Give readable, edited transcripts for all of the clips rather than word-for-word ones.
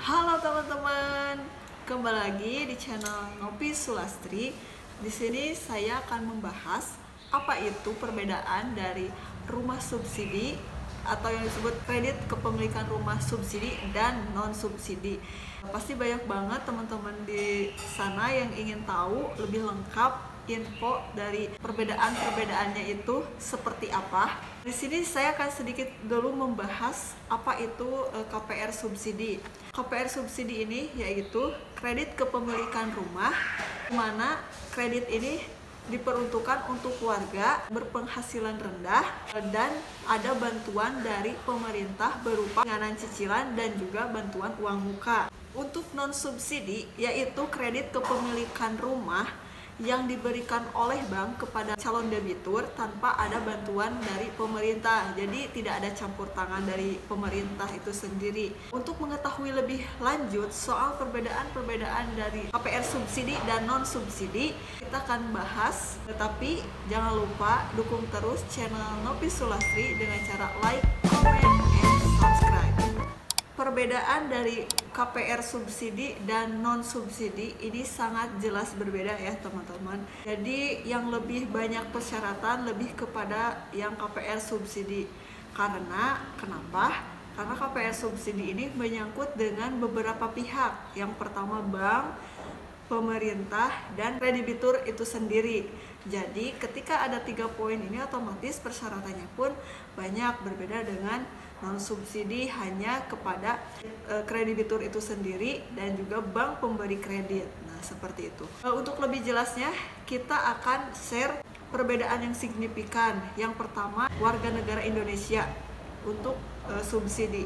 Halo teman-teman, kembali lagi di channel Nopi Sulastri. Di sini saya akan membahas apa itu perbedaan dari rumah subsidi atau yang disebut kredit kepemilikan rumah subsidi dan non subsidi. Pasti banyak banget teman-teman di sana yang ingin tahu lebih lengkap info dari perbedaan-perbedaannya itu seperti apa. Di sini saya akan sedikit dulu membahas apa itu KPR subsidi. KPR subsidi ini yaitu kredit kepemilikan rumah, di mana kredit ini diperuntukkan untuk warga berpenghasilan rendah dan ada bantuan dari pemerintah berupa ringanan cicilan dan juga bantuan uang muka. Untuk non subsidi yaitu kredit kepemilikan rumah yang diberikan oleh bank kepada calon debitur tanpa ada bantuan dari pemerintah. Jadi tidak ada campur tangan dari pemerintah itu sendiri. Untuk mengetahui lebih lanjut soal perbedaan-perbedaan dari KPR subsidi dan non subsidi, kita akan bahas. Tetapi jangan lupa dukung terus channel Nopi Sulastri dengan cara like, comment, and subscribe. Perbedaan dari KPR subsidi dan non subsidi ini sangat jelas berbeda ya teman-teman. Jadi yang lebih banyak persyaratan lebih kepada yang KPR subsidi. Kenapa? Karena KPR subsidi ini menyangkut dengan beberapa pihak. Yang pertama bank, pemerintah, dan kreditur itu sendiri. Jadi ketika ada 3 poin ini otomatis persyaratannya pun banyak, berbeda dengan non subsidi hanya kepada kreditur itu sendiri dan juga bank pemberi kredit. Nah seperti itu. Untuk lebih jelasnya kita akan share perbedaan yang signifikan. Yang pertama warga negara Indonesia untuk subsidi.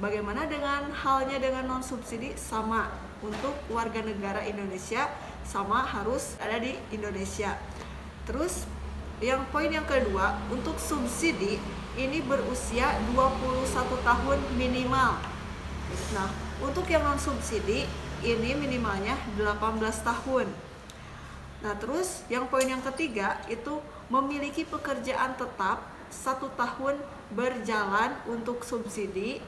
Bagaimana dengan halnya dengan non subsidi? Sama, untuk warga negara Indonesia sama harus ada di Indonesia. Terus yang poin yang kedua, untuk subsidi ini berusia 21 tahun minimal. Nah, untuk yang non subsidi ini minimalnya 18 tahun. Nah, terus yang poin yang ketiga itu memiliki pekerjaan tetap 1 tahun berjalan untuk subsidi,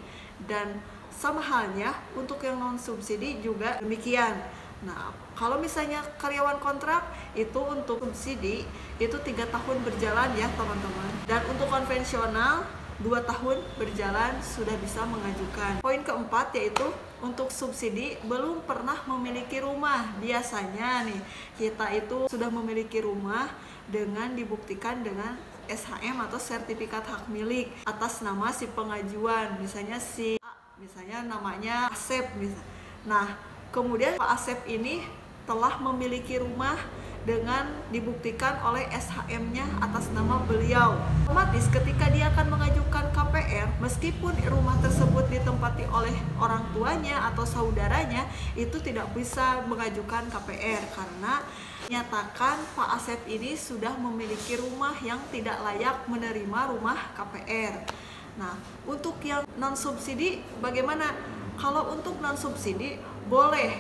dan sama halnya untuk yang non subsidi juga demikian. Nah, kalau misalnya karyawan kontrak itu untuk subsidi itu 3 tahun berjalan ya teman-teman. Dan untuk konvensional 2 tahun berjalan sudah bisa mengajukan. Poin keempat yaitu untuk subsidi belum pernah memiliki rumah. Biasanya nih kita itu sudah memiliki rumah dengan dibuktikan dengan SHM atau sertifikat hak milik atas nama si pengajuan. Misalnya si A, misalnya namanya Asep misalnya. Nah, kemudian Pak Asep ini telah memiliki rumah dengan dibuktikan oleh SHM-nya atas nama beliau. Otomatis ketika dia akan mengajukan KPR, meskipun rumah tersebut ditempati oleh orang tuanya atau saudaranya, itu tidak bisa mengajukan KPR karena menyatakan Pak Asep ini sudah memiliki rumah yang tidak layak menerima rumah KPR. Nah, untuk yang non subsidi bagaimana? Kalau untuk non subsidi boleh,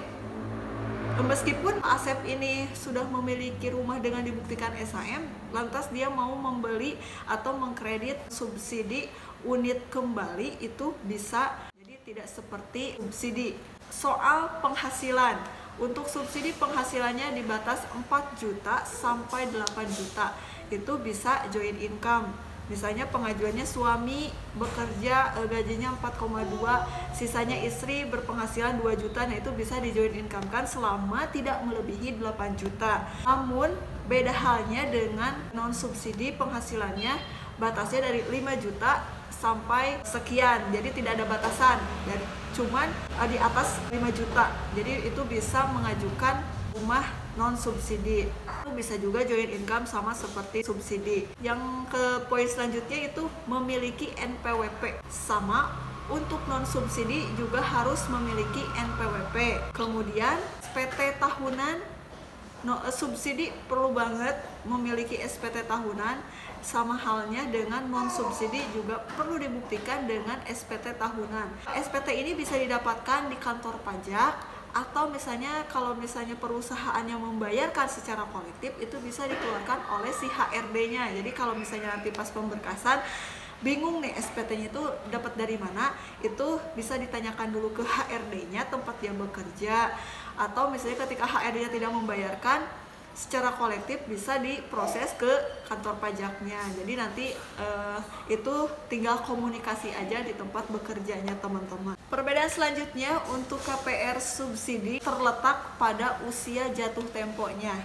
meskipun Pak Asep ini sudah memiliki rumah dengan dibuktikan SHM, lantas dia mau membeli atau mengkredit subsidi unit kembali itu bisa. Jadi tidak seperti subsidi. Soal penghasilan, untuk subsidi penghasilannya di batas 4 juta sampai 8 juta. Itu bisa joint income. Misalnya pengajuannya suami bekerja gajinya 4,2, sisanya istri berpenghasilan 2 juta, nah itu bisa di joint income kan selama tidak melebihi 8 juta. Namun beda halnya dengan non subsidi, penghasilannya batasnya dari 5 juta sampai sekian, jadi tidak ada batasan, dan cuman di atas 5 juta. Jadi itu bisa mengajukan rumah non subsidi. Itu bisa juga joint income sama seperti subsidi. Yang ke poin selanjutnya itu memiliki NPWP. Sama, untuk non subsidi juga harus memiliki NPWP. Kemudian SPT tahunan. Subsidi perlu banget memiliki SPT tahunan, sama halnya dengan non subsidi juga perlu dibuktikan dengan SPT tahunan. SPT ini bisa didapatkan di kantor pajak, atau misalnya kalau misalnya perusahaan yang membayarkan secara kolektif itu bisa dikeluarkan oleh si HRD-nya. Jadi kalau misalnya nanti pas pemberkasan bingung nih SPT-nya itu dapat dari mana, itu bisa ditanyakan dulu ke HRD-nya tempat dia bekerja, atau misalnya ketika HRD-nya tidak membayarkan secara kolektif bisa diproses ke kantor pajaknya. Jadi nanti itu tinggal komunikasi aja di tempat bekerjanya teman-teman. Perbedaan selanjutnya untuk KPR subsidi terletak pada usia jatuh temponya.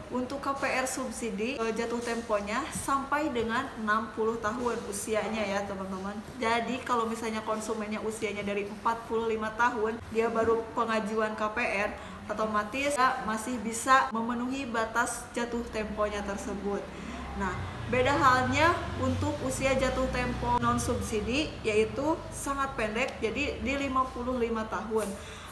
Untuk KPR subsidi jatuh temponya sampai dengan 60 tahun usianya ya teman-teman. Jadi kalau misalnya konsumennya usianya dari 45 tahun, dia baru pengajuan KPR, otomatis ya masih bisa memenuhi batas jatuh temponya tersebut. Nah, beda halnya untuk usia jatuh tempo non subsidi, yaitu sangat pendek, jadi di 55 tahun.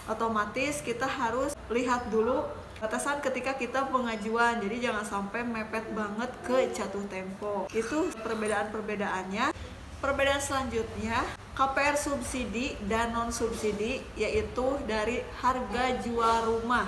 Otomatis kita harus lihat dulu batasan ketika kita pengajuan, jadi jangan sampai mepet banget ke jatuh tempo. Itu perbedaan-perbedaannya. Perbedaan selanjutnya, KPR subsidi dan non subsidi, yaitu dari harga jual rumah.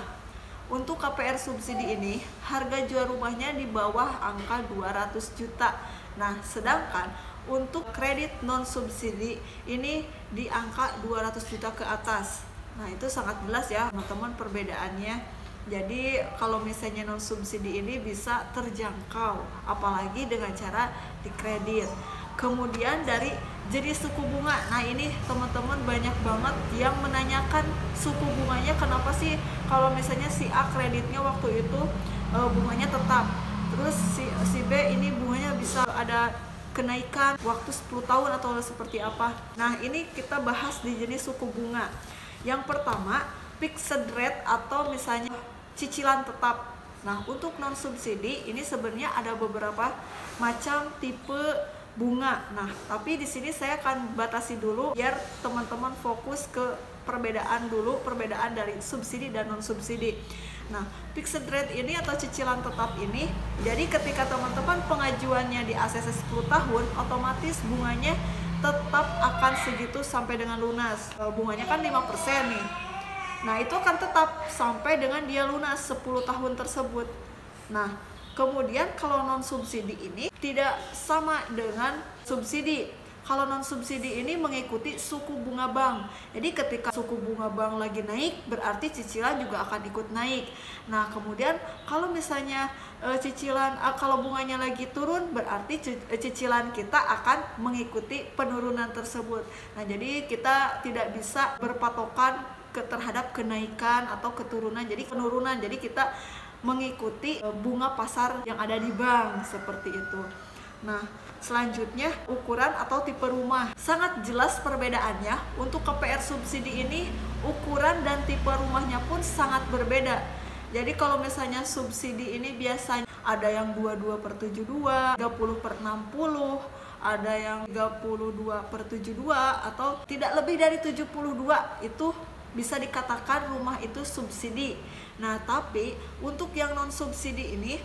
Untuk KPR subsidi ini, harga jual rumahnya di bawah angka 200 juta. Nah, sedangkan untuk kredit non subsidi ini di angka 200 juta ke atas. Nah, itu sangat jelas ya teman-teman perbedaannya. Jadi kalau misalnya non subsidi ini bisa terjangkau, apalagi dengan cara dikredit. Kemudian dari jenis suku bunga, nah ini teman-teman banyak banget yang menanyakan suku bunganya, kenapa sih kalau misalnya si A kreditnya waktu itu bunganya tetap, terus si B ini bunganya bisa ada kenaikan waktu 10 tahun atau seperti apa. Nah ini kita bahas di jenis suku bunga. Yang pertama, fixed rate atau misalnya cicilan tetap. Nah, untuk non subsidi ini sebenarnya ada beberapa macam tipe bunga. Nah, tapi di sini saya akan batasi dulu biar teman-teman fokus ke perbedaan dari subsidi dan non subsidi. Nah, fixed rate ini atau cicilan tetap ini, jadi ketika teman-teman pengajuannya di ACC 10 tahun, otomatis bunganya tetap akan segitu sampai dengan lunas. Bunganya kan 5% nih. Nah, itu akan tetap sampai dengan dia lunas 10 tahun tersebut. Nah, kemudian kalau non subsidi ini tidak sama dengan subsidi. Kalau non subsidi ini mengikuti suku bunga bank. Jadi ketika suku bunga bank lagi naik, berarti cicilan juga akan ikut naik. Nah, kemudian kalau misalnya kalau bunganya lagi turun, berarti cicilan kita akan mengikuti penurunan tersebut. Nah, jadi kita tidak bisa berpatokan terhadap kenaikan atau keturunan, jadi penurunan, jadi kita mengikuti bunga pasar yang ada di bank seperti itu. Nah, selanjutnya ukuran atau tipe rumah, sangat jelas perbedaannya. Untuk KPR subsidi ini ukuran dan tipe rumahnya pun sangat berbeda. Jadi kalau misalnya subsidi ini biasanya ada yang 22/72, 30/60, ada yang 32/72, atau tidak lebih dari 72, itu bisa dikatakan rumah itu subsidi. Nah, tapi untuk yang non subsidi ini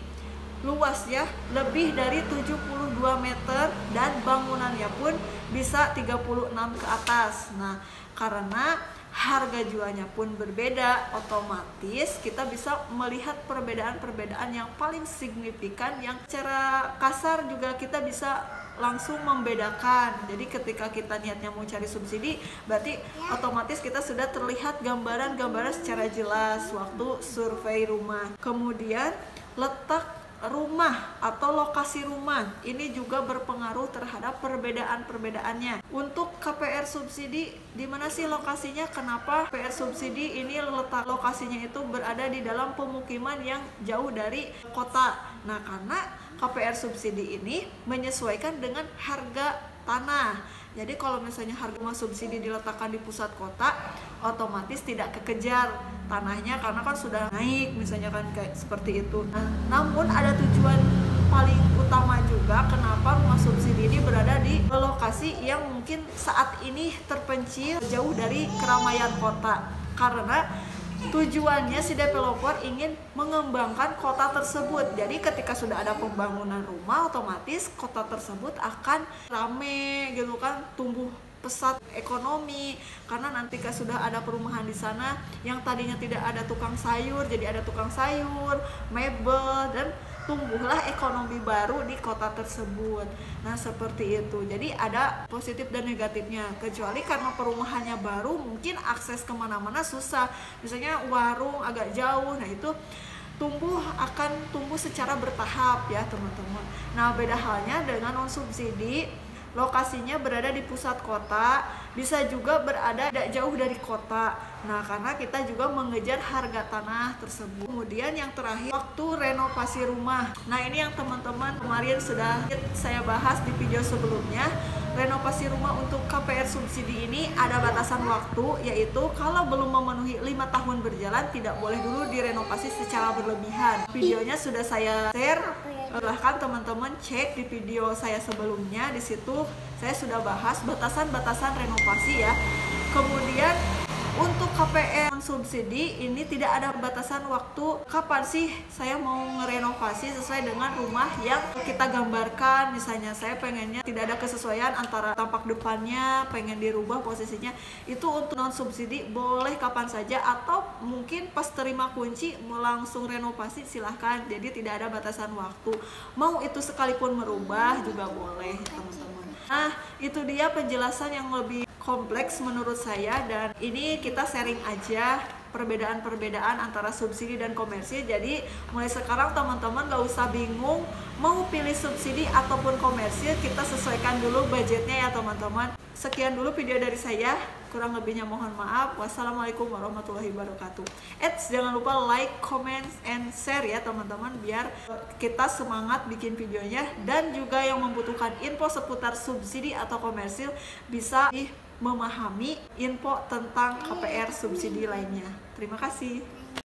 luasnya lebih dari 72 meter dan bangunannya pun bisa 36 ke atas. Nah, karena harga jualnya pun berbeda, otomatis kita bisa melihat perbedaan-perbedaan yang paling signifikan, yang secara kasar juga kita bisa langsung membedakan. Jadi ketika kita niatnya mau cari subsidi, berarti otomatis kita sudah terlihat gambaran-gambaran secara jelas waktu survei rumah. Kemudian letak rumah atau lokasi rumah ini juga berpengaruh terhadap perbedaan-perbedaannya. Untuk KPR subsidi, di mana sih lokasinya? Kenapa KPR subsidi ini letak lokasinya itu berada di dalam pemukiman yang jauh dari kota? Nah, karena KPR subsidi ini menyesuaikan dengan harga tanah. Jadi kalau misalnya harga rumah subsidi diletakkan di pusat kota, otomatis tidak kekejar tanahnya karena kan sudah naik, misalnya kan kayak seperti itu. Nah, namun ada tujuan paling utama juga kenapa rumah subsidi ini berada di lokasi yang mungkin saat ini terpencil jauh dari keramaian kota. Karena tujuannya si developer ingin mengembangkan kota tersebut. Jadi ketika sudah ada pembangunan rumah, otomatis kota tersebut akan rame gitu kan, tumbuh pesat ekonomi, karena nanti sudah ada perumahan di sana yang tadinya tidak ada tukang sayur, jadi ada tukang sayur, mebel, dan tumbuhlah ekonomi baru di kota tersebut. Nah seperti itu, jadi ada positif dan negatifnya. Kecuali karena perumahannya baru, mungkin akses kemana-mana susah, misalnya warung agak jauh, nah itu akan tumbuh secara bertahap ya teman-teman. Nah beda halnya dengan non subsidi, lokasinya berada di pusat kota, bisa juga berada tidak jauh dari kota. Nah karena kita juga mengejar harga tanah tersebut. Kemudian yang terakhir, waktu renovasi rumah. Nah ini yang teman-teman kemarin sudah saya bahas di video sebelumnya. Renovasi rumah untuk KPR subsidi ini ada batasan waktu, yaitu kalau belum memenuhi 5 tahun berjalan tidak boleh dulu direnovasi secara berlebihan. Videonya sudah saya share, silahkan teman-teman cek di video saya sebelumnya. Di situ saya sudah bahas batasan-batasan renovasi ya. Kemudian untuk KPR subsidi ini tidak ada batasan waktu kapan sih saya mau ngerenovasi sesuai dengan rumah yang kita gambarkan. Misalnya saya pengennya tidak ada kesesuaian antara tampak depannya, pengen dirubah posisinya. Itu untuk non subsidi boleh kapan saja, atau mungkin pas terima kunci mau langsung renovasi silahkan. Jadi tidak ada batasan waktu, mau itu sekalipun merubah juga boleh teman-teman. Nah itu dia penjelasan yang lebih kompleks menurut saya, dan ini kita sharing aja perbedaan-perbedaan antara subsidi dan komersil. Jadi mulai sekarang teman-teman gak usah bingung mau pilih subsidi ataupun komersil, kita sesuaikan dulu budgetnya ya teman-teman. Sekian dulu video dari saya, kurang lebihnya mohon maaf. Wassalamualaikum warahmatullahi wabarakatuh. Jangan lupa like, comment, and share ya teman-teman, biar kita semangat bikin videonya. Dan juga yang membutuhkan info seputar subsidi atau komersil bisa memahami info tentang KPR subsidi lainnya. Terima kasih.